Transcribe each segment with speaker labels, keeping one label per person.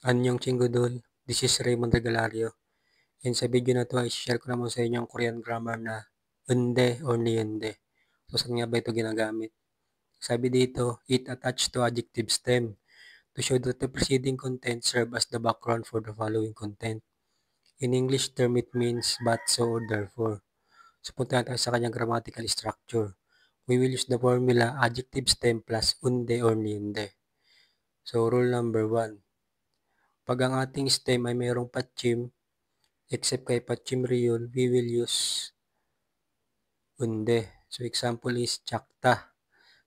Speaker 1: Anyong Chinggudol, this is Raymond Regalario. And sa video na to ay share ko naman sa inyo ang Korean grammar na unde or niyunde. So saan nga ba ito ginagamit? Sabi dito, it attached to adjective stem to show that the preceding content serve as the background for the following content. In English term, it means but, so, or therefore. So punta tayo sa kanyang grammatical structure. We will use the formula adjective stem plus unde or niyunde. So rule number 1. Pag ang ating stem ay mayroong patchim, except kay patchim riol, we will use unde. So example is chakta.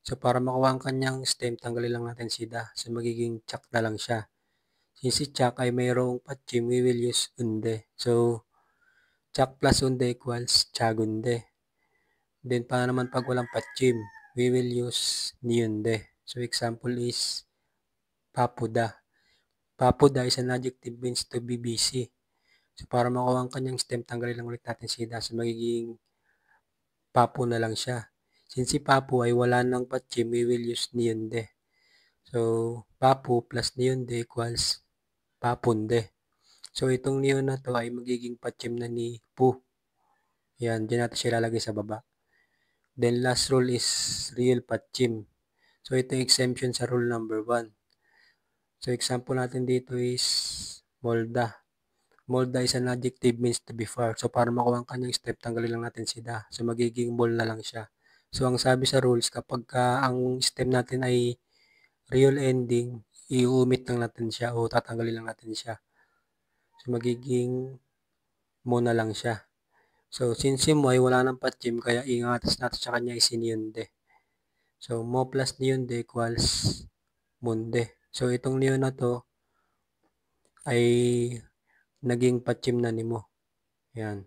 Speaker 1: So para makuha ang kanyang stem, tanggalin lang natin si da. So magiging chak na lang siya. Since si chak ay mayroong patchim, we will use unde. So chak plus unde equals chagunde. Then para naman pag walang patchim, we will use niyunde. So example is papuda. Papuda is an adjective means to be busy. So para makuha ang kanyang stem, tanggalin lang ulit natin si da. So magiging papu na lang siya. Since si papu ay wala nang patchim, we will use niyunde. So papu plus niyunde equals papunde. So itong niyon na to ay magiging patchim na ni pu. Yan, dyan natin siya lalagay sa baba. Then last rule is real patchim. So ito yung exemption sa rule number 1. So example natin dito is molda. Molda is an adjective means to be far. So para makuha ang kanyang step, tanggalin lang natin si da. So magiging mol na lang siya. So ang sabi sa rules, kapag ang stem natin ay real ending, i-omit lang natin siya o tatanggalin lang natin siya. So magiging mo na lang siya. So since si mo ay wala ng patchim, kaya ingatas natin sa kanya isiniyunde. So mo plus niyunde equals munde. So itong niyon na to ay naging patchim na ni mo. Yan.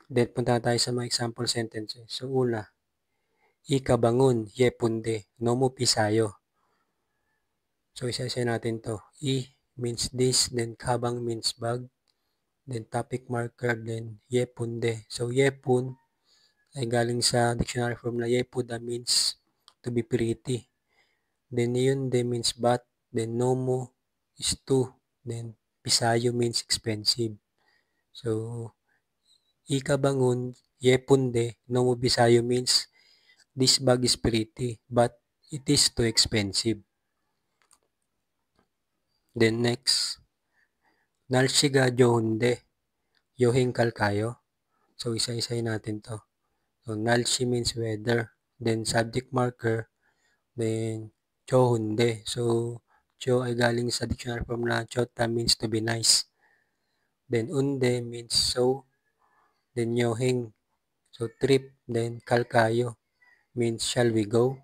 Speaker 1: Then punta tayo sa mga example sentences. So una, ikabangun, yepunde, no mo pisayo. So isa-isa natin to. I means this, then kabang means bag, then topic marker, then yepunde. So yepun ay galing sa dictionary formula yepuda means to be pretty. Then niyunde means but, then nomo is to, then pisayo means expensive. So ikabangun, yepunde, nomo pisayo means this bag is pretty, but it is too expensive. Then next, nalsiga johunde, yohing kalkayo. So isa-isahin natin to. So nalsi means weather, then subject marker, then johunde. So cho ay galing sa dictionary formula chota means to be nice. Then unde means so, then yohing, so trip, then kalkayo means shall we go.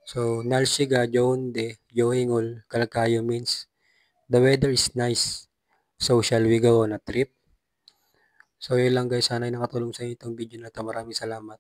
Speaker 1: So nalsiga johunde, yohingol kalkayo means the weather is nice. So shall we go on a trip? So yun lang guys, sana ay nakatulong sa inyo itong video na ito. Maraming salamat.